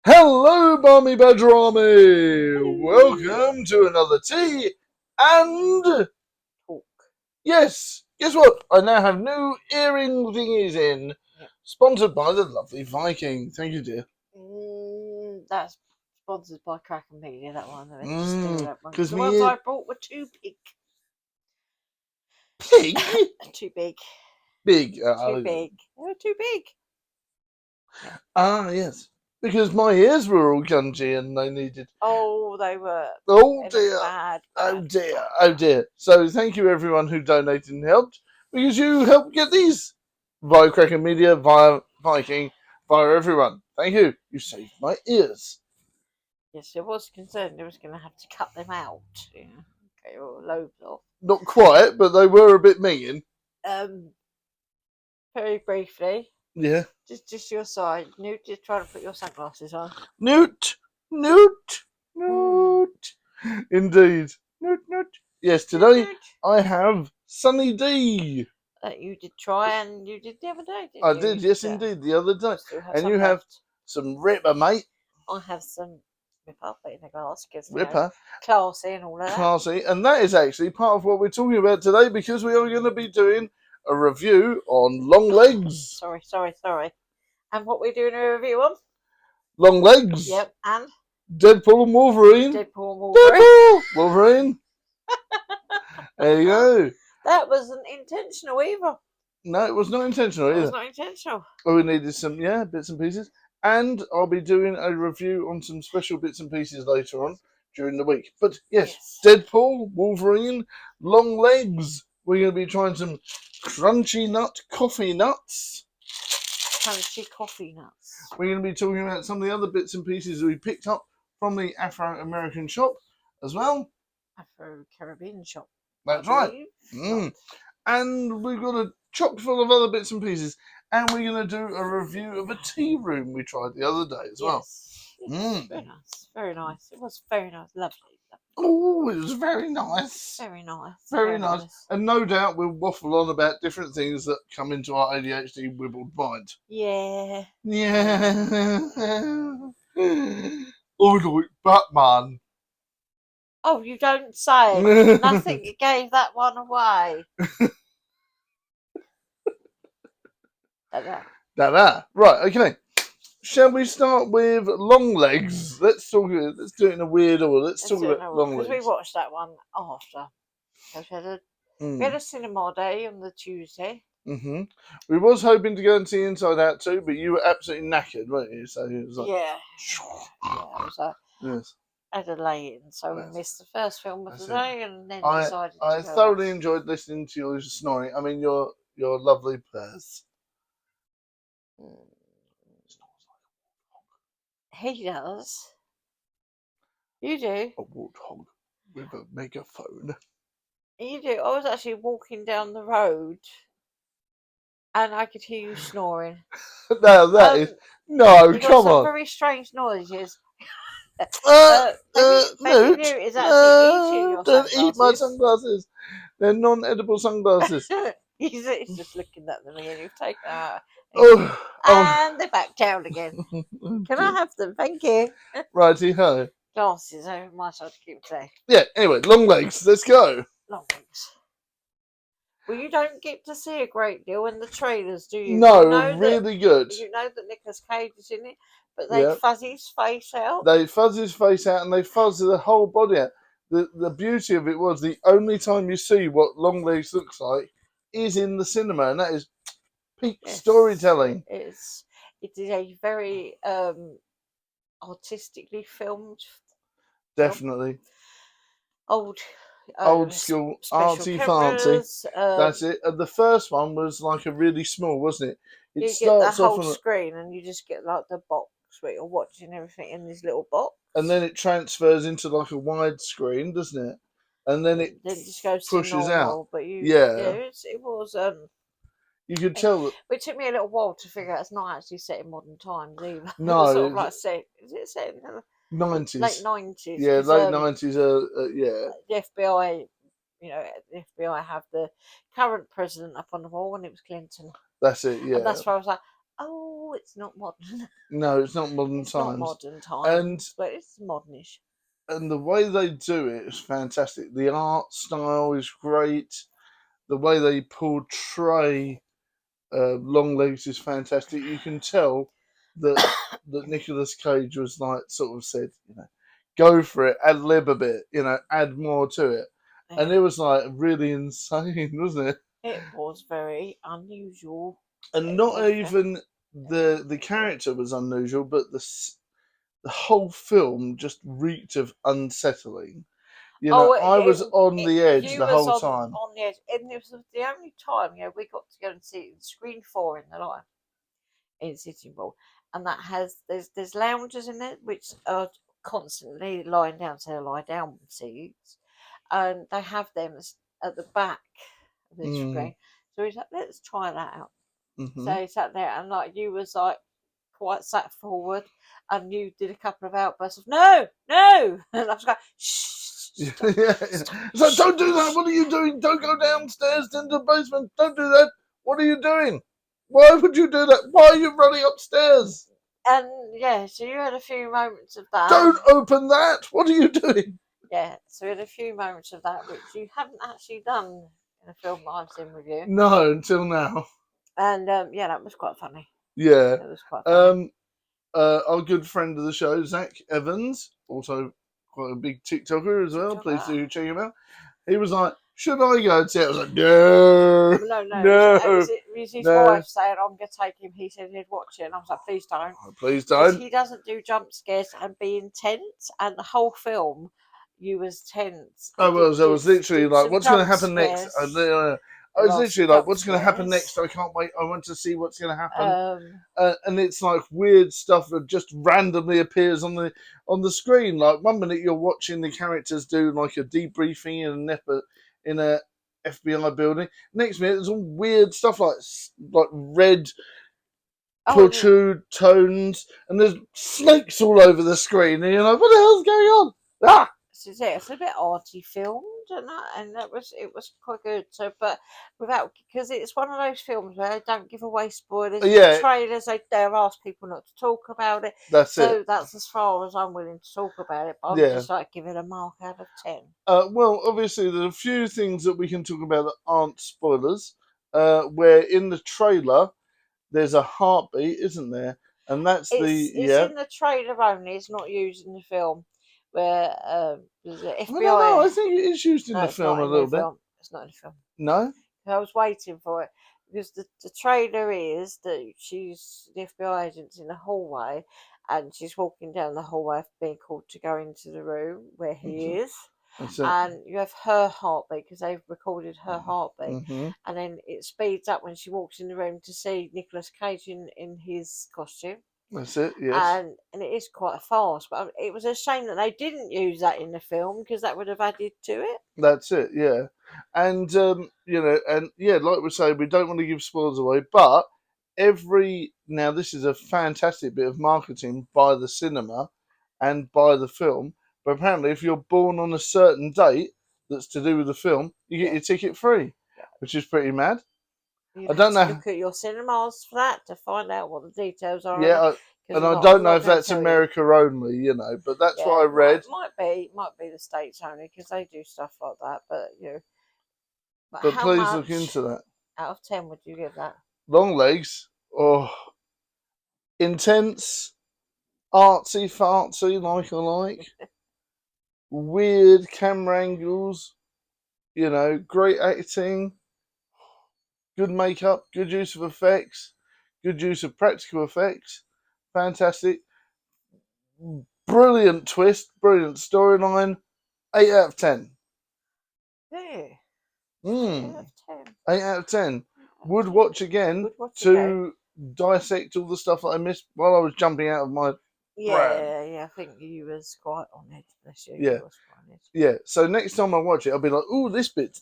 Hello, Barmy Badger Army! Hello. Welcome to another tea. And Talk. yes, guess what? I now have new earring thingies in. Yep. Sponsored by the lovely Viking. Thank you, dear. That's sponsored by Kraken Media, that one. I meant to steal that one. 'Cause Because the ones me I bought were too big. pig? Too big. Big. Too big. They were too big. Yes. Because my ears were all gungy and they needed. Oh, they were. Oh, They were dear. bad. Oh, dear. Oh, dear. So thank you, everyone who donated and helped. Because you helped get these via Kraken Media, via Viking, via everyone. Thank you. You saved my ears. Yes, I was concerned I was going to have to cut them out. Okay, or lobes off. Not quite, but they were a bit mean. Very briefly. Yeah. Just your side. Newt, just try to put your sunglasses on. Newt. Newt. Newt. Indeed. Newt, Newt. Yes, today Newt. I have Sunny D. You did try, and you did the other day, didn't I you? did, yes, indeed, the other day. Still have And some you have left. some Ripper, mate. I have some Ripper in a glass because Ripper. classy and all of that. Classy. And that is actually part of what we're talking about today because we are going to be doing a review on Long Legs. Sorry. And what we're doing a review on? Long Legs. Yep, and Deadpool and Wolverine. Deadpool and Wolverine. Deadpool! Wolverine. There you go. That wasn't intentional either. No, it was not intentional It either. was not intentional. Oh, we needed some, bits and pieces. And I'll be doing a review on some special bits and pieces later on during the week. But yes. Deadpool, Wolverine, Long Legs. We're going to be trying some crunchy nut coffee nuts. Crunchy coffee nuts. We're going to be talking about some of the other bits and pieces we picked up from the Afro-American shop as well. Afro-Caribbean shop. That's right. And we've got a chock full of other bits and pieces. And we're going to do a review of a tea room we tried the other day as well. Yes. Very nice. It was very nice. Lovely. Oh, it was very nice. Very nice. And no doubt we'll waffle on about different things that come into our ADHD wibbled mind. Yeah. I like Batman. Oh, you don't say. Nothing gave that one away. Right, okay. Shall we start with Long Legs? Let's do it in a weird order. Let's talk about Long Legs. Because we watched that one after. We had a cinema day on the Tuesday. Mm-hmm. We was hoping to go and see Inside Out too, but you were absolutely knackered, weren't you? So it was like, yes. Had a lay-in, so we missed the first film of the day, and then decided to I thoroughly enjoyed listening to your snoring. I mean, your lovely purrs. He does. You do. A warthog with a megaphone. You do. I was actually walking down the road, and I could hear you snoring. Now that is no, you come got some on. very strange noises. No, is actually eating your don't sunglasses. eat my sunglasses. They're non-edible sunglasses. He's just looking at them again. You've taken out. Oh. And they're back down again. Can I have them? Thank you. Righty ho. Glasses over my side to keep safe. Yeah, anyway, Long Legs, let's go. Long Legs. Well, you don't get to see a great deal in the trailers, do you? No, really good. You know that Nicolas Cage is in it, but they fuzz his face out. They fuzz his face out and they fuzz the whole body out. The beauty of it was the only time you see what Long Legs looks like is in the cinema, and that is peak storytelling. It is a very artistically filmed. Definitely. Old school arty farty. That's it. The first one was like a really small, wasn't it? You get the whole screen, and you just get like the box where you're watching everything in this little box. And then it transfers into like a wide screen, doesn't it? And then it just goes pushes to normal, out. But it was. You could tell that. It took me a little while to figure out it's not actually set in modern times either. No, it's sort of like set. Is it set in the 90s? Late 90s. Yeah, late 90s. Yeah. The FBI, the FBI have the current president up on the wall, and it was Clinton. That's it. Yeah. And that's why I was like, Oh, it's not modern. No, it's not modern It's not times. modern times, but it's modernish. And the way they do it is fantastic. The art style is great. The way they portray Longlegs is fantastic. You can tell that Nicolas Cage was like sort of said, go for it, ad lib a bit, add more to it, and Yeah. it was like really insane, wasn't it? It was very unusual. And It not was even the character was unusual, but the whole film just reeked of unsettling. Oh, I was on the edge you the was whole time. on the edge, and it was the only time we got to go and see it in Screen 4 in the line in Sitting Bull, and that has there's lounges in it which are constantly lying down, so they lie down seats, and they have them at the back of the Mm, screen. So he's like, let's try that out. hmm So he sat there, and like you was like quite sat forward, and you did a couple of outbursts of no, no, and I was going, shh. yeah, Stop, yeah. stop, It's like, don't do that. shh. What are you doing? Don't go downstairs into the basement. Don't do that. What are you doing? Why would you do that? Why are you running upstairs? And yeah, so you had a few moments of that. Don't open that. What are you doing? Yeah, so we had a few moments of that which you haven't actually done in a film that I've seen with you. No, until now. And yeah, that was quite funny. Yeah. It was quite funny. Our good friend of the show, Zach Evans, also quite a big TikToker as well. Please do check him out. He was like, "Should I go and see it?" I was like, "No, No, no, it was his no, wife saying, I'm going to take him. He said he'd watch it. And I was like, please don't. please Because don't." he doesn't do jump scares and be intense. And the whole film, you was tense. I was literally Did like, some "What's going to jump happen next?" scares. I was Lots literally of like, jump "What's going to happen scares. next? I can't wait. I want to see what's going to happen." Um, And it's like weird stuff that just randomly appears on the screen. Like one minute you're watching the characters do like a debriefing in a FBI building. Next minute there's all weird stuff like red oh, protrude tones, and there's snakes all over the screen, and you're like, what the hell's going on? Ah! this is it. It's a bit arty filmed, and it was quite good. So, but without because it's one of those films where they don't give away spoilers. Yeah. The trailers they dare ask people not to talk about it. That's so it. that's as far as I'm willing to talk about it. But I'm Yeah. just like give it a mark out of 10. Well, obviously, there are a few things that we can talk about that aren't spoilers. Where in the trailer, there's a heartbeat, isn't there? And that's It's in the trailer only. It's not used in the film. Where there's an I don't know. FBI. I think it is used in No, the it's film not a in little the bit. film. It's not in the film. No? I was waiting for it because the trailer is that she's the FBI agent's in the hallway and she's walking down the hallway being called to go into the room where he is. That's it. And you have her heartbeat because they've recorded her heartbeat. Mm-hmm. And then it speeds up when she walks in the room to see Nicolas Cage in his costume. That's it, yes. And it is quite fast, but it was a shame that they didn't use that in the film because that would have added to it. That's it, yeah. And and yeah, like we say, we don't want to give spoilers away, but now this is a fantastic bit of marketing by the cinema and by the film. But apparently, if you're born on a certain date that's to do with the film, you get your ticket free, which is pretty mad. You'd I don't have to know. look at your cinemas for that to find out what the details are. Yeah, and I don't know if that's America only, but that's what I read. Might be the States only because they do stuff like that. But But how please much look into that. out of 10 would you give that? Longlegs, intense, artsy fartsy, like I like. Weird camera angles, great acting, good makeup, good use of effects, good use of practical effects, fantastic, brilliant twist, brilliant storyline, 8 out of 10. Yeah. 8 Mm. out of 10. 8 out of 10. Would watch again to dissect all the stuff that I missed while I was jumping out of my Yeah, I think you was quite on edge this year. Yeah. You was quite on edge. Yeah, so next time I watch it, I'll be like, "Oh, this bit,"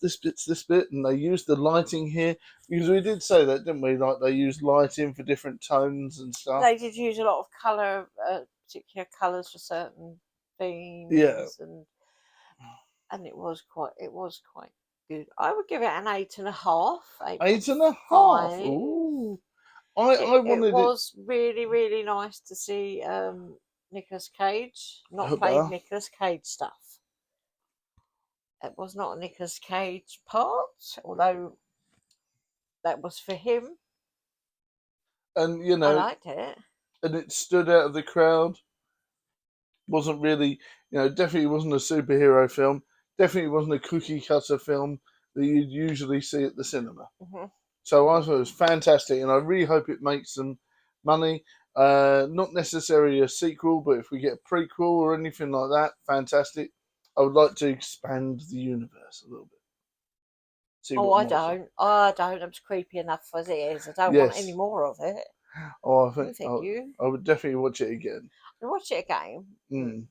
and they use the lighting here because we did say that, didn't we? Like they use lighting for different tones and stuff. They did use a lot of colour, particular colours for certain themes. Yeah. And it was quite good. I would give it an 8.5. 8.5. Ooh, I It wanted it. was really, really nice to see Nicolas Cage not playing Hubba. Nicolas Cage stuff. It was not a Nicolas Cage part, although that was for him. And I liked it. and it stood out of the crowd. Wasn't really, definitely wasn't a superhero film. Definitely wasn't a cookie cutter film that you'd usually see at the cinema. Hmm. So I thought it was fantastic, and I really hope it makes some money. Not necessarily a sequel, but if we get a prequel or anything like that, fantastic. I would like to expand the universe a little bit. See Oh, what I more. don't. I don't. It's creepy enough as it is. I don't want any Yes. more of it. Oh, I No, think thank you. I would definitely watch it again. I'll watch it again. Mm.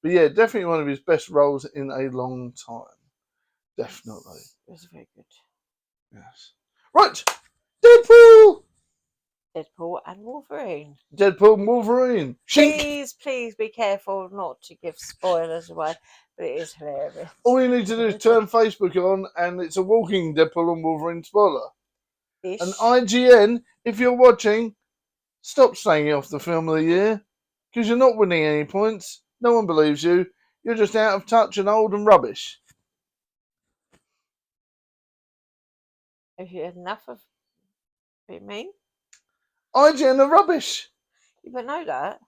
But yeah, definitely one of his best roles in a long time. Definitely. It was very good. Yes. Right. Deadpool. Deadpool and Wolverine. Deadpool and Wolverine. Shink. Please be careful not to give spoilers away, but it is hilarious. All you need to do is turn Facebook on, and it's a walking Deadpool and Wolverine spoiler. Ish. And IGN, if you're watching, stop saying off the film of the year, because you're not winning any points. No one believes you. You're just out of touch and old and rubbish. Have you had enough of it mean? IGN are rubbish. You better know that.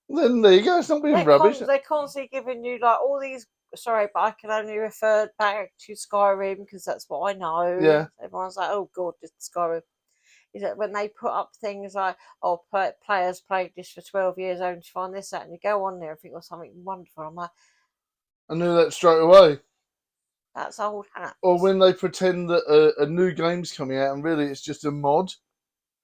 Then there you go. It's not being rubbish. They're constantly giving you like all these. Sorry, but I can only refer back to Skyrim because that's what I know. Yeah. Everyone's like, "Oh God, this Skyrim." Is that when they put up things like, "Oh, players played this for 12 years only to find this out," and you go on there and think, "Oh, something wonderful." I'm like, I knew that straight away. "That's old hat." Or when they pretend that a new game's coming out and really it's just a mod.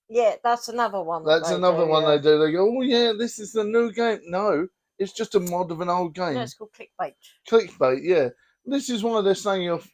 Yeah, that's another one. That's another one yeah. they do. They go, "Oh yeah, this is the new game." No, it's just a mod of an old game. No, it's called clickbait. Clickbait, yeah. This is why they're saying off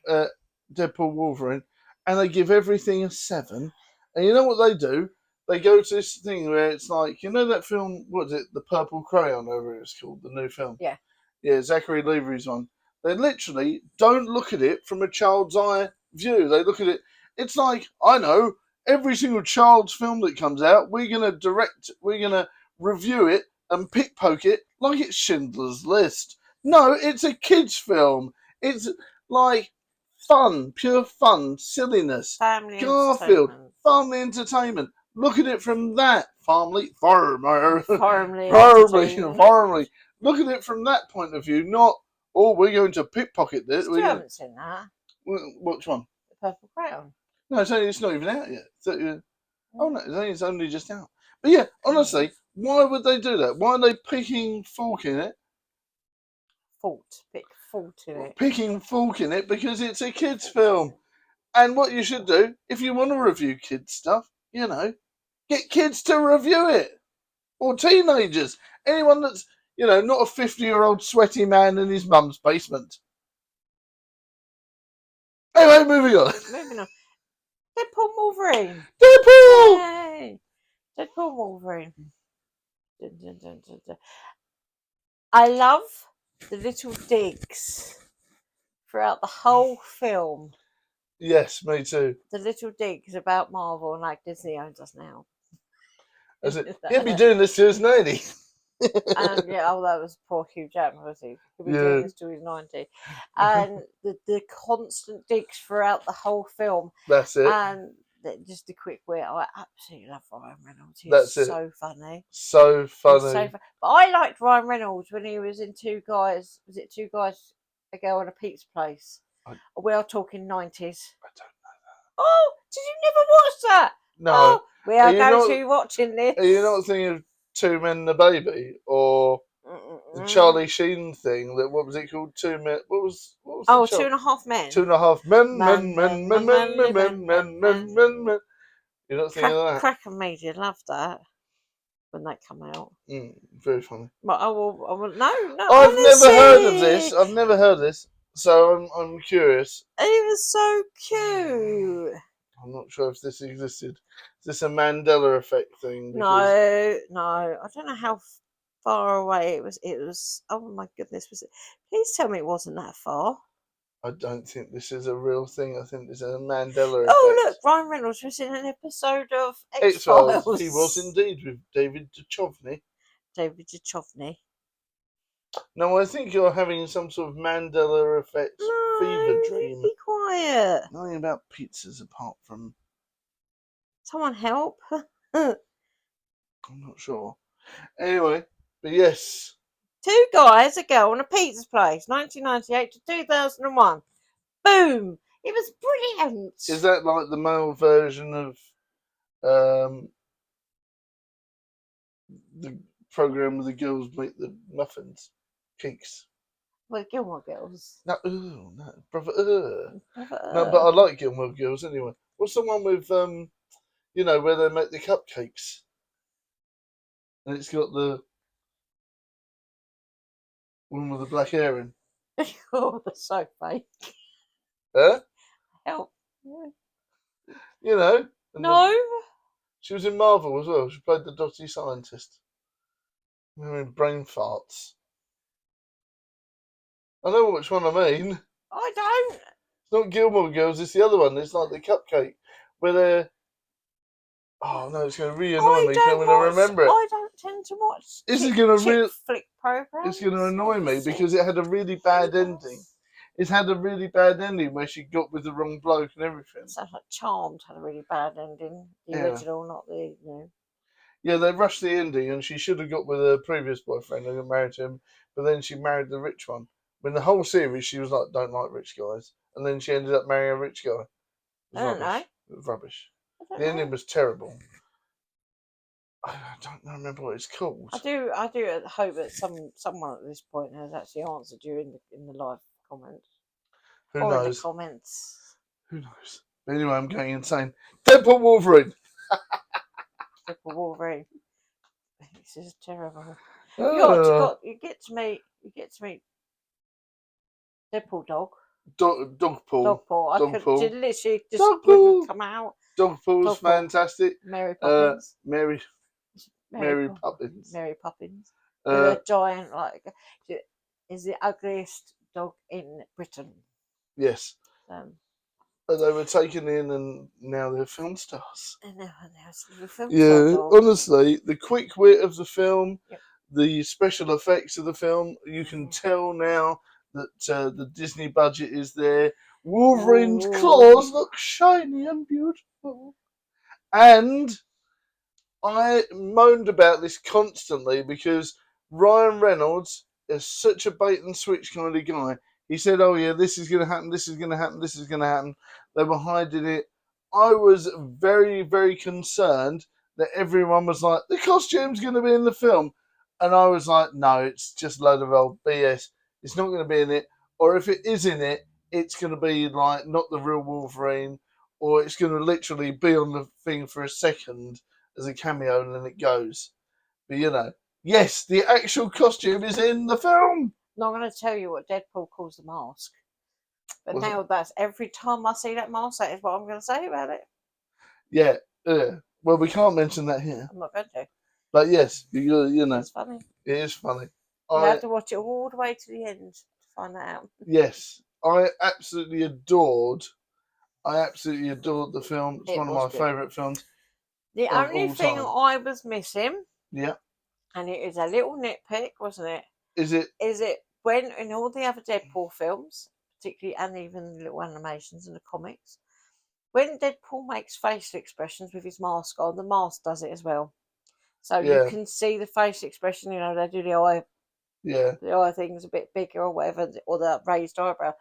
Deadpool Wolverine, and they give everything a 7. And you know what they do? They go to this thing where it's like, that film, what is it, The Purple Crayon, whatever it's called, the new film? Yeah. Yeah, Zachary Levi's one. They literally don't look at it from a child's eye view. They look at it, it's like, I know, every single child's film that comes out, we're going to review it and pickpoke it like it's Schindler's List. No, it's a kid's film. It's like fun, pure fun, silliness. Family Garfield, entertainment. family entertainment. Look at it from that family farmer. Family Farmly. entertainment. Look at it from that point of view, not we're going to pickpocket this. Still haven't seen that. Which one? The Purple Crayon. No, it's not even out yet. Oh no, it's only just out. But yeah, honestly, why would they do that? Why are they picking fault in it? Pick fault in it. Picking fault in it because it's a kids' film. And what you should do, if you want to review kids' stuff, get kids to review it. Or teenagers. Anyone that's, not a 50-year-old sweaty man in his mum's basement. Anyway, moving on. Deadpool Wolverine. Deadpool! Yay! Deadpool Wolverine. Dun, dun, dun, dun, dun. I love the little digs throughout the whole film. Yes, me too. The little digs about Marvel and like Disney owns us now. He'll be doing this to us 90. And that was poor Hugh Jackman, was he? He'll be doing this to his 90. And the constant digs throughout the whole film. That's it. And just a quick word, I absolutely love Ryan Reynolds. He's so funny. So funny. But I liked Ryan Reynolds when he was in Two Guys. Was it Two Guys, a Girl and a Pizza Place? We are talking 90s. I don't know that. Oh, did you never watch that? No. Oh, we are going to be watching this. Are you not thinking of Two Men and a Baby? Or the Charlie Sheen thing? What was it called? 2 Men. What was Oh, 2.5 Men. 2.5 Men. You're not thinking of that? Cracker Media loved that when that came out. Very funny. But no. I've never heard of this. I've never heard of this. So I'm curious. It was so cute. I'm not sure if this existed. Is this a Mandela effect thing? No. I don't know how far away it was. Oh my goodness, was it? Please tell me it wasn't that far. I don't think this is a real thing. I think this is a Mandela effect. Oh, look, Ryan Reynolds was in an episode of X-Files. X-Files. He was indeed with David Duchovny. David Duchovny. No, I think you're having some sort of Mandela effect fever dream. Be quiet. Nothing about pizzas apart from... Someone help. I'm not sure. Anyway, but yes. 2 guys, a girl, and a pizza place, 1998 to 2001. Boom! It was brilliant. Is that like the male version of the program where the girls make the muffins, cakes? Well, Gilmore Girls. No, no, brother. No, but I like Gilmore Girls anyway. What's the one with where they make the cupcakes, and it's got the one with the black hair in? Oh, that's so fake. Huh? Help. You know. No. She was in Marvel as well. She played the Dotty scientist. In Brain Farts. I know which one I mean. I don't. It's not Gilmore Girls, it's the other one. It's like the cupcake where they're... Oh no, it's going to really annoy me because I'm going to remember it. I don't tend to watch flick programs. It's going to annoy me because it had a really bad ending. It's had a really bad ending where she got with the wrong bloke and everything. Sounds like Charmed had a really bad ending. The original, not the new. Yeah, they rushed the ending and she should have got with her previous boyfriend and got married to him, but then she married the rich one. But in the whole series, she was like, don't like rich guys. And then she ended up marrying a rich guy. I don't know. It was rubbish. The ending was terrible. I don't remember what it's called. I do hope that someone at this point has actually answered you in the live comments. Who knows? In the comments. Who knows? But anyway, I'm going insane. Deadpool Wolverine. Deadpool Wolverine. This is terrible. You get to meet Deadpool dog. Dogpool. Dogpool. I could literally just Dogpool. come out. Dogpool's fantastic. Mary Poppins. Mary Poppins. Mary Poppins. With a giant, is the ugliest dog in Britain. Yes. But they were taken in and now they're film stars. Honestly, the quick wit of the film, the special effects of the film, you can tell now that the Disney budget is there. Wolverine's claws look shiny and beautiful. And I moaned about this constantly because Ryan Reynolds is such a bait and switch kind of guy. He said, oh yeah, this is going to happen, this is going to happen, this is going to happen. They were hiding it. I was very, very concerned that everyone was like, the costume's going to be in the film. And I was like, no, it's just a load of old BS. It's not going to be in it. Or if it is in it, it's going to be like not the real Wolverine. Or it's going to literally be on the thing for a second as a cameo and then it goes. But yes, the actual costume is in the film. Not going to tell you what Deadpool calls the mask. But now that's every time I see that mask, that is what I'm going to say about it. Yeah. Well, we can't mention that here. I'm not going to. But yes, It's funny. It is funny. You have to watch it all the way to the end to find that out. Yes. I absolutely adored the film. It's one of my favourite films. The only thing I was missing. Yeah. And it is a little nitpick, wasn't it? Is it when in all the other Deadpool films, particularly and even the little animations and the comics, when Deadpool makes facial expressions with his mask on, the mask does it as well. So you can see the facial expression, they do the eye. Yeah. The eye thing's a bit bigger or whatever, or the raised eyebrow.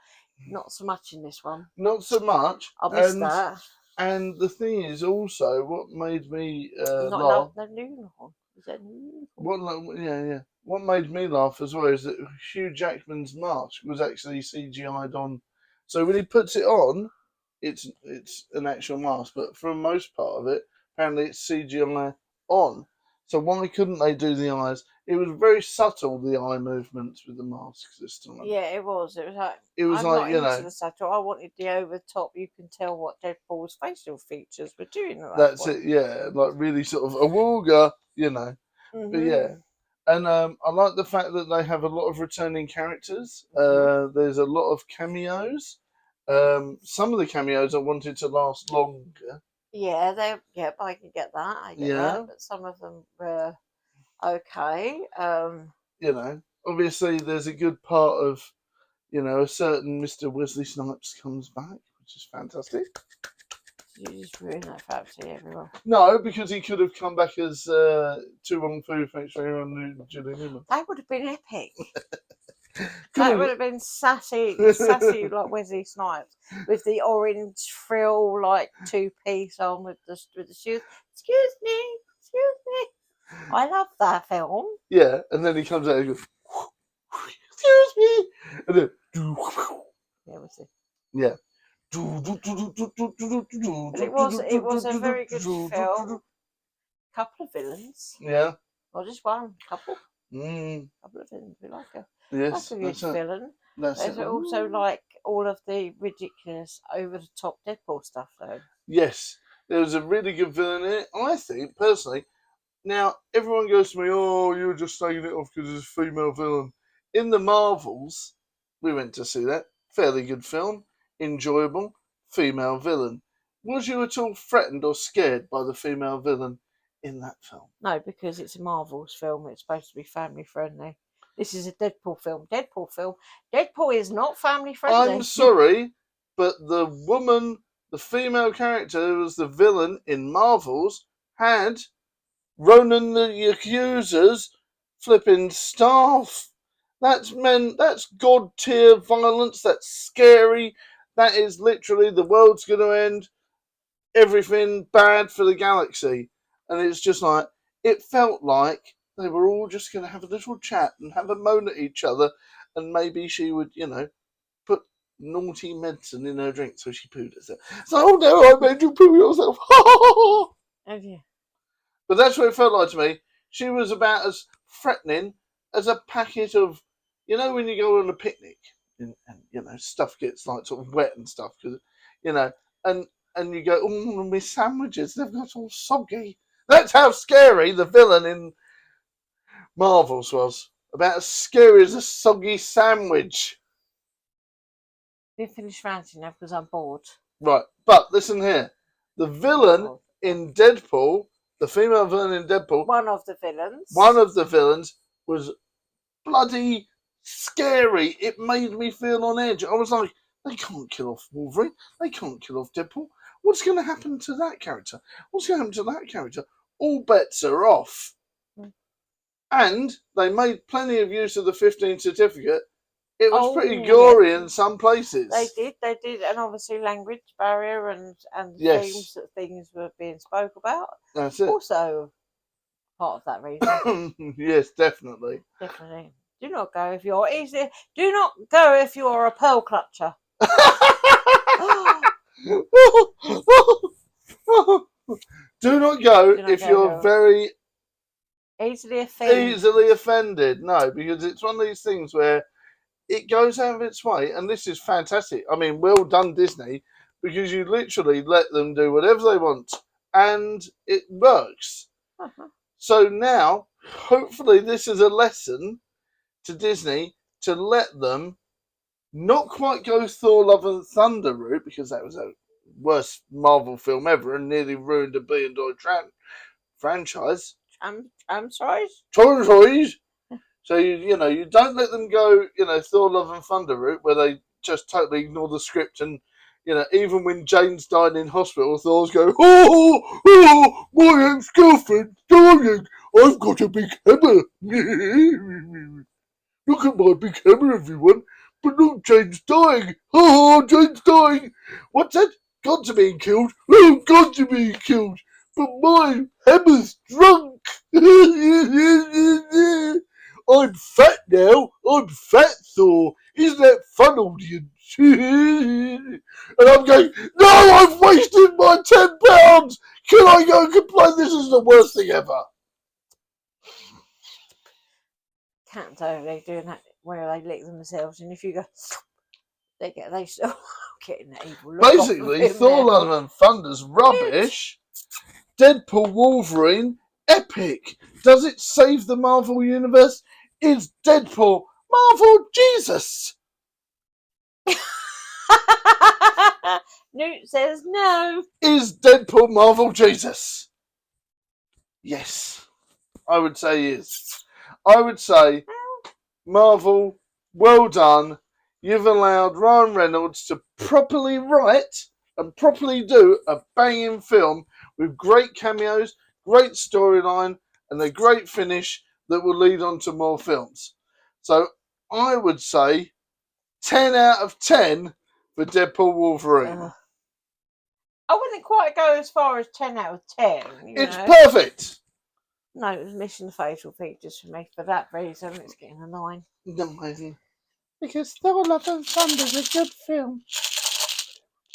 Not so much in this one. Not so much. I missed that. And the thing is also what made me laugh. No unicorn. Is that unicorn? What made me laugh as well is that Hugh Jackman's mask was actually CGI'd on. So when he puts it on, it's an actual mask, but for most part of it, apparently it's CGI on. So why couldn't they do the eyes? It was very subtle, the eye movements with the masks this time. Yeah, it was. It was I'm like, not into the subtle. I wanted the over top. You can tell what Deadpool's facial features were doing. That's it. Yeah, like really sort of a Wooga, Mm-hmm. But yeah, And I like the fact that they have a lot of returning characters. There's a lot of cameos. Some of the cameos I wanted to last longer. Yeah, I can get that. I get Yeah. that. But some of them were okay. You know, obviously there's a good part of, you know, a certain Mr. Wesley Snipes comes back, which is fantastic. You just ruined that for absolutely everyone. No, because he could have come back as Too Wrong Fu, thanks for everyone, Julie Newman. That would have been epic. That would have been sassy like Wesley Snipes with the orange frill like 2-piece on with the shoes. Excuse me. I love that film. Yeah, and then he comes out and goes, excuse me, and then Yeah, we'll see. yeah. But it was a very good film. Couple of villains. Yeah. Not just one, couple. Couple of villains. We like her. That's a good villain. There's also like all of the ridiculous, over the top Deadpool stuff though. Yes. There was a really good villain in it. I think, personally, now everyone goes to me, oh, you're just taking it off because it's a female villain. In the Marvels, we went to see that. Fairly good film. Enjoyable. Female villain. Was you at all threatened or scared by the female villain in that film? No, because it's a Marvel's film. It's supposed to be family friendly. This is a Deadpool film. Deadpool is not family friendly. I'm sorry, but the woman, the female character who was the villain in Marvels, had Ronan the Accuser's flipping staff. That's God tier violence. That's scary. That is literally the world's going to end. Everything bad for the galaxy. And it's just like, it felt like they were all just going to have a little chat and have a moan at each other. And maybe she would, you know, put naughty medicine in her drink so she pooed herself. So, oh no, I made you poo yourself. Oh, yeah. But that's what it felt like to me. She was about as threatening as a packet of, you know, when you go on a picnic and you know, stuff gets like sort of wet and stuff, because, you know, and you go, oh, my sandwiches, they've got all soggy. That's how scary the villain in Marvels was. About as scary as a soggy sandwich. Didn't finish ranting now because I'm bored. Right, but listen here. The villain in Deadpool, the female villain in Deadpool, one of the villains was bloody scary. It made me feel on edge. I was like, they can't kill off Wolverine. They can't kill off Deadpool. What's going to happen to that character? What's going to happen to that character? All bets are off. And they made plenty of use of the 15 certificate. It was pretty gory in some places. They did, and obviously language barrier and themes that things were being spoke about. That's it. Also part of that reason. Yes, definitely. Definitely. Do not go if you're easy. Do not go if you're a pearl clutcher. Do not go if you're very easily offended. No, because it's one of these things where it goes out of its way, and this is fantastic. I mean, well done, Disney, because you literally let them do whatever they want, and it works. So now, hopefully, this is a lesson to Disney to let them not quite go Thor: Love and Thunder route, because that was a worst Marvel film ever and nearly ruined a $1 billion franchise. I'm sorry. So you don't let them go, Thor: Love and Thunder route where they just totally ignore the script, and even when Jane's died in hospital, Thor's go, oh, my ex-girlfriend dying. I've got a big hammer. Look at my big hammer, everyone. But look, Jane's dying. Oh, Jane's dying. What's that? Gods are being killed. Oh, gods are being killed. But my hammer's drunk. I'm fat now. I'm fat, Thor. Isn't that fun, audience? And I'm going, no, I've wasted my £10. Can I go and complain? This is the worst thing ever. Cats they doing that where they lick themselves, and if you go, they still getting that evil look. Basically, Thor: Love and Thunder's rubbish. Deadpool Wolverine epic? Does it save the Marvel Universe? Is Deadpool Marvel Jesus? Newt says no. Is Deadpool Marvel Jesus? Yes, I would say he is. I would say, Marvel, well done. You've allowed Ryan Reynolds to properly write and properly do a banging film with great cameos, great storyline, and a great finish that will lead on to more films. So I would say 10 out of 10 for Deadpool Wolverine. I wouldn't quite go as far as 10 out of 10. It's perfect. No, it was missing the facial features for me. For that reason, it's getting a 9. Amazing. Because Thor Love and Thunder is a good film.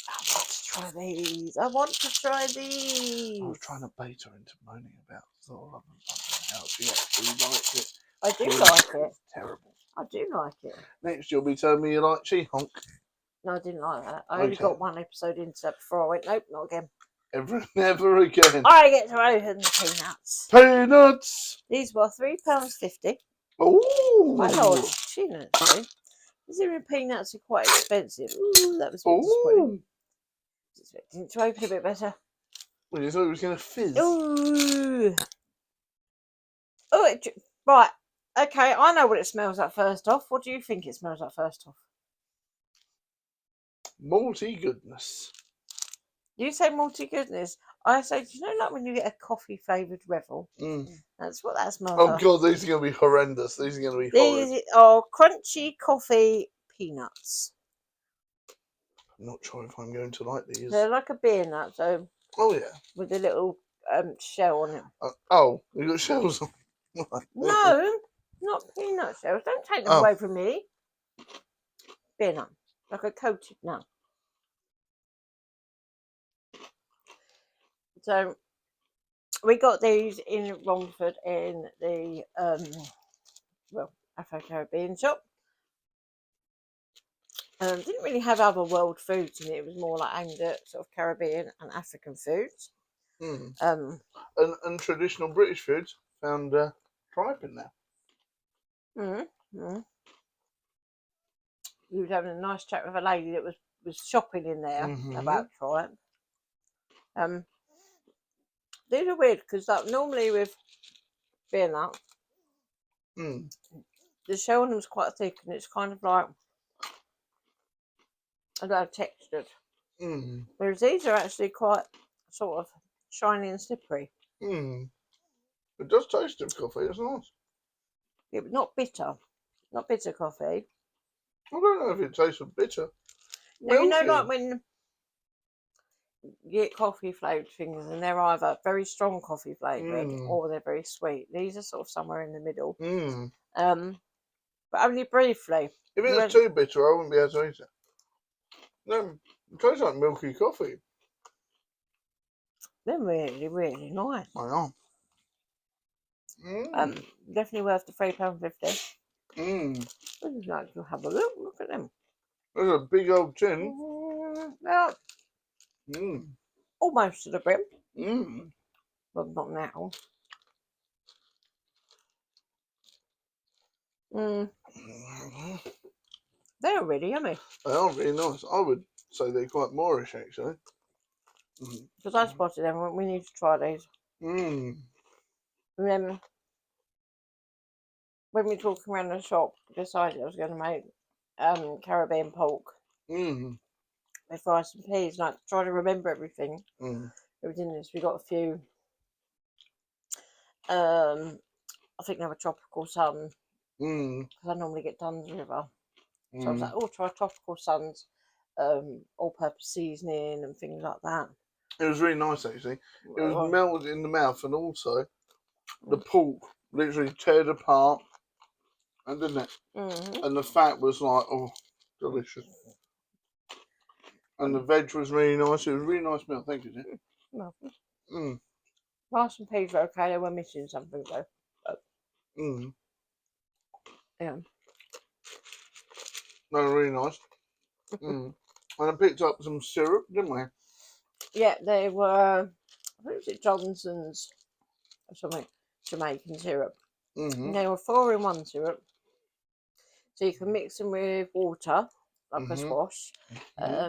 I want to try these. I want to try these. I was trying to bait her into moaning about Thor Love and Thunder and how she actually liked it. I do like it. Terrible. I do like it. Next, you'll be telling me you like She-Hulk. No, I didn't like that. I only got one episode into that before I went, nope, not again. Never again. I get to open the peanuts. Peanuts! These were £3.50. Ooh! My lord, actually. Considering peanuts are quite expensive. Ooh, that was a bit disappointing. I was expecting it to open a bit better. Well, you thought it was going to fizz. Ooh. Oh, right. Okay, I know what it smells like first off. What do you think it smells like first off? Malty goodness. You say malty goodness. I say, do you know, like when you get a coffee flavoured Revel? That's what that smells like. Oh, God, these are going to be horrendous. These are going to be horrid. These are crunchy coffee peanuts. I'm not sure if I'm going to like these. They're like a beer nut, so. Oh, yeah. With a little shell on it. Oh, you've got shells on. No, not peanut shells. Don't take them away from me. Beer nut. Like a coated nut. So, we got these in Romford in the, Afro-Caribbean shop. Didn't really have other world foods in it. It was more like aimed at sort of Caribbean and African foods. And traditional British foods found tripe in there. We was having a nice chat with a lady that was shopping in there about tripe. These are weird because normally with beer nut, the shell on them is quite thick and it's kind of like, I don't know, textured. Whereas these are actually quite sort of shiny and slippery. It does taste of coffee, it's nice. Yeah, but not bitter. Not bitter coffee. I don't know if it tastes of bitter. Now, you know, like when you get coffee flavoured things and they're either very strong coffee flavoured or they're very sweet. These are sort of somewhere in the middle. But only briefly. If it was too bitter, I wouldn't be able to eat it. No, it tastes like milky coffee. They're really, really nice. I know. Definitely worth the £3.50. Would you like to have a look? Look at them. There's a big old tin. Well, almost to the brim. Well, not now. They're really yummy. They are really nice. I would say they're quite Moorish, actually. Because I spotted them. We need to try these. And then, when we were talking around the shop, I decided I was going to make Caribbean pork with rice and peas. And I tried to remember everything. Everything in this. We got a few. I think they were tropical sun. Because I normally get Dunn's River. So I was like, oh, try tropical suns, all-purpose seasoning and things like that. It was really nice, actually. It was melted in the mouth, and also the pork literally teared apart, and didn't it? And the fat was like, oh, delicious. And the veg was really nice. It was a really nice meal. Thank you, dear. Rice and peas were okay. They were missing something though. Yeah. They were really nice. And I picked up some syrup, didn't we? Yeah, they were. I think it was at Johnson's or something, Jamaican syrup. Mm-hmm. And they were 4-in-1 syrup. So you can mix them with water, like a squash.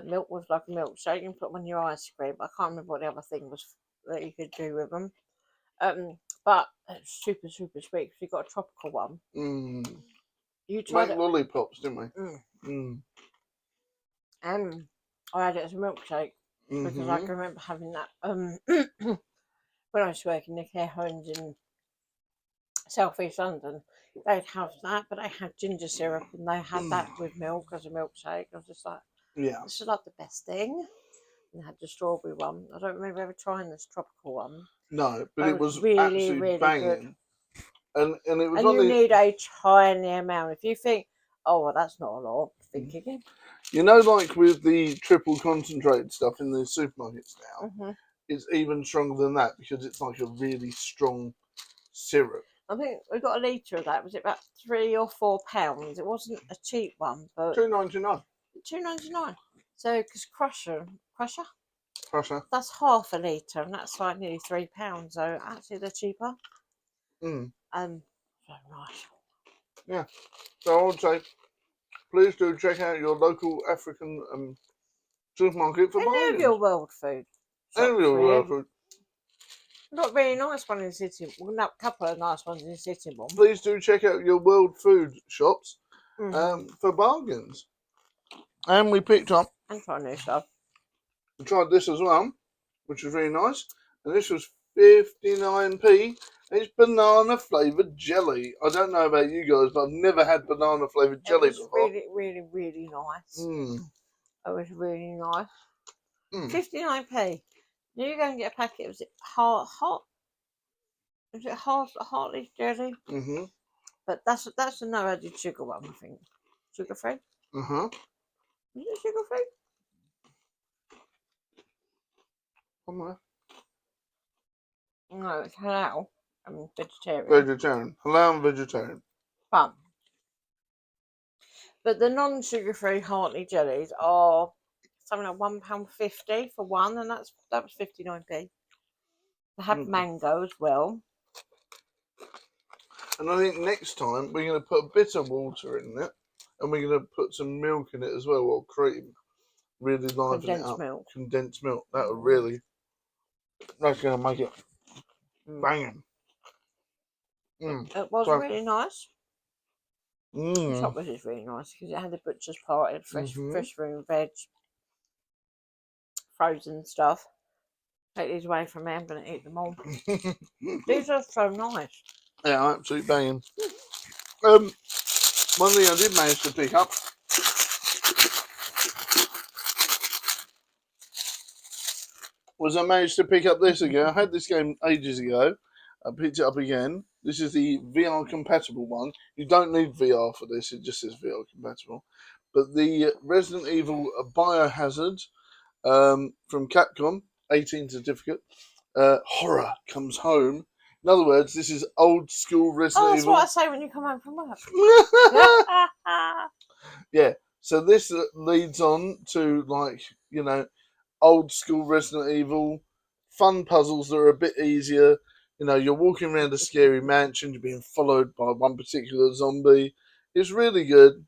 Milk was like a milkshake. You can put them on your ice cream. I can't remember what the other thing was that you could do with them. But it's super, super sweet because you got a tropical one. Mm. You tried Make it. lollipops, didn't we? I had it as a milkshake because I can remember having that when I was working in the care homes in South East London. They'd have that, but they had ginger syrup and they had that with milk as a milkshake. I was just like, Yeah. this is like the best thing. And they had the strawberry one. I don't remember ever trying this tropical one. No, but it was really, absolutely really banging. good. And it was And one you of the, need a tiny amount. If you think, oh, well, that's not a lot, think again. you know, like with the triple concentrated stuff in the supermarkets now, it's even stronger than that because it's like a really strong syrup. I think we got a litre of that. Was it about £3 or £4? It wasn't a cheap one, but $2.99. £2.99. So, because Crusher, Prussia. that's half a litre, and that's like nearly £3. So actually, they're cheaper. So nice. Yeah. So I would say, please do check out your local African supermarket for Any of bargains. your world food? Any of your world food. Not really nice one in City. Well, no, a couple of nice ones in City. Please do check out your world food shops for bargains. And we picked up. And try new stuff. We tried this as well, which was really nice. And this was 59p. It's banana flavoured jelly. I don't know about you guys, but I've never had banana flavoured jelly before. Really, really, really nice. Mm. It was really nice. 59p. Now you go and get a packet. Was it hot? Is it Hartley's jelly? But that's a no added sugar one, I think. Sugar free? Is it sugar free? Somewhere. No, it's halal and vegetarian. Vegetarian. Halal and vegetarian. But the non-sugar free Hartley jellies are something like £1.50 for one, and that was 59p. They have mango as well. And I think next time we're going to put a bit of water in it, and we're going to put some milk in it as well, or cream. Really liven it up. Condensed milk. That would really. That's going to make it banging. It was really nice. The top was just really nice because it had the butcher's part, it had fresh room veg, frozen stuff. Take these away from me, I'm going to eat them all. These are so nice. Yeah, absolutely banging. One thing I did manage to pick up was I managed to pick up this again. I had this game ages ago. I picked it up again. This is the VR compatible one. You don't need VR for this. It just says VR compatible. But the Resident Evil Biohazard from Capcom, 18 certificate, horror comes home. In other words, this is old school Resident Evil. That's what I say when you come home from work. Yeah. So this leads on to, like, you know, old school Resident Evil, fun puzzles that are a bit easier. You know, you're walking around a scary mansion, you're being followed by one particular zombie. It's really good.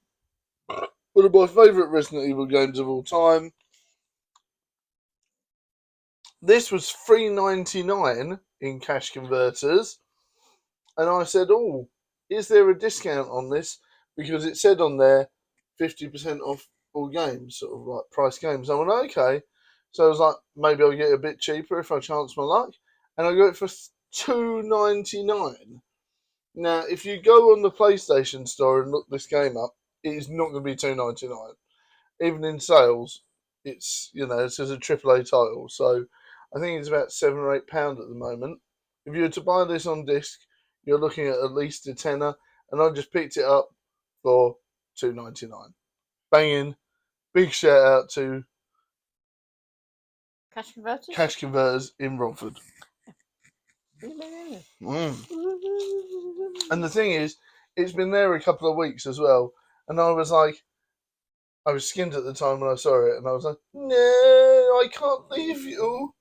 One of my favourite Resident Evil games of all time. This was $3.99 in cash converters. And I said, oh, is there a discount on this? Because it said on there 50% off all games, sort of like price games. I went, okay. So I was like, maybe I'll get it a bit cheaper if I chance my luck. And I got it for $2.99. Now, if you go on the PlayStation store and look this game up, it is not going to be $2.99. Even in sales, it's, you know, it says a AAA title. So I think it's about £7 or £8 at the moment. If you were to buy this on disc, you're looking at least a tenner. And I just picked it up for $2.99. Banging. Big shout out to Cash Converters in Romford. And the thing is, it's been there a couple of weeks as well. And I was like, I was skinned at the time when I saw it. And I was like, no, I can't leave you.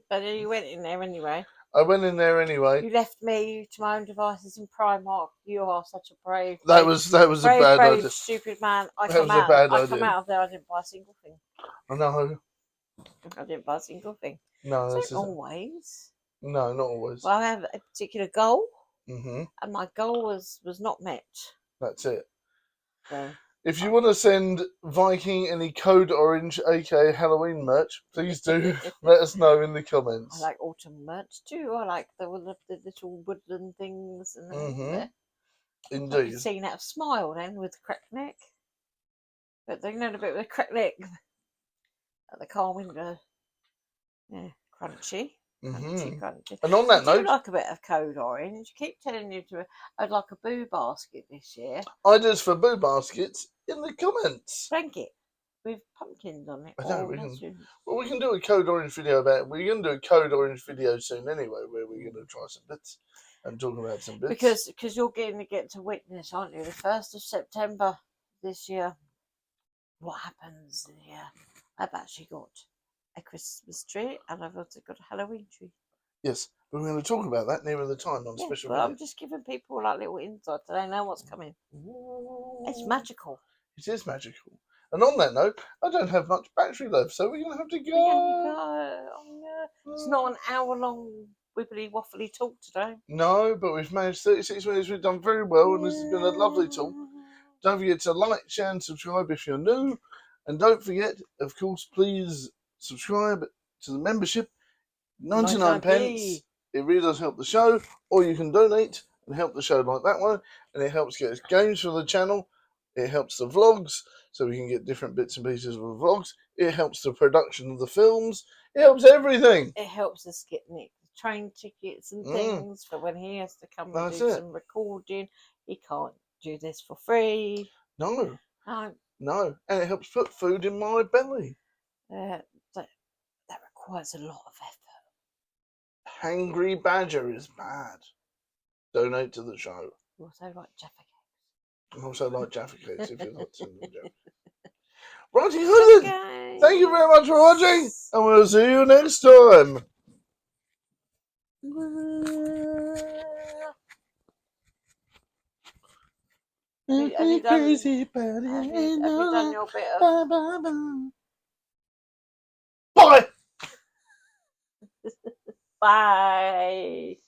But you went in there anyway. I went in there anyway. You left me to my own devices in Primark. You are such a brave, That brave, was a brave, bad brave, idea. stupid man. I That come was a out. bad I come idea. out of there. I didn't buy a single thing. I know. I didn't buy a single thing. No, So this is always. no, not always. Well, I have a particular goal, Mm-hmm. and my goal was not met. That's it. So If you want to send Viking any Code Orange, aka Halloween merch, please do let us know in the I comments. like autumn merch too. I like the little woodland things and Mhm. I've Indeed. seen out of Smile then with the cracked neck. But they know a bit with the cracked neck at the car window. Yeah, crunchy. Mhm. Crunchy. And on I that do note, like a bit of Code Orange. Keep telling you I'd like a boo basket this year. ideas for boo baskets in the comments. Blanket with pumpkins on it. I know, Or we can- mushrooms. Well, we can do a Code Orange video about. We're going to do a Code Orange video soon anyway, where we're going to try some bits and talk about some bits. Because you're going to get to witness, aren't you? The 1st of September this year. What happens here? I've actually got a Christmas tree and I've also got a Halloween tree. Yes, but we're going to talk about that nearer the time on Yeah, special well, video. I'm just giving people like little insight so they know what's coming. It's magical. It is magical. And on that note, I don't have much battery left, so we're going to have to go. Oh, no. It's not an hour-long wibbly waffly talk today. No, but we've managed 36 minutes. We've done very well, and this has been a lovely talk. Don't forget to like, share, and subscribe if you're new. And don't forget, of course, please subscribe to the membership. 99 pence. It really does help the show. Or you can donate and help the show like that one. And it helps get us games for the channel. It helps the vlogs, so we can get different bits and pieces of the vlogs. It helps the production of the films. It helps everything. It helps us get Nick train tickets and Mm. things for when he has to come and That's do it. some recording. He can't do this for free. No, No, no. And it helps put food in my belly. that requires a lot of effort. Hangry Badger is bad. Donate to the show. You also like Jaffa cakes. And also like Jaffa Cakes if you're not sending Jaffa. Righty ho then. Okay. Thank you very much for watching, and we'll see you next time. Have you done your bit of... Bye. Bye.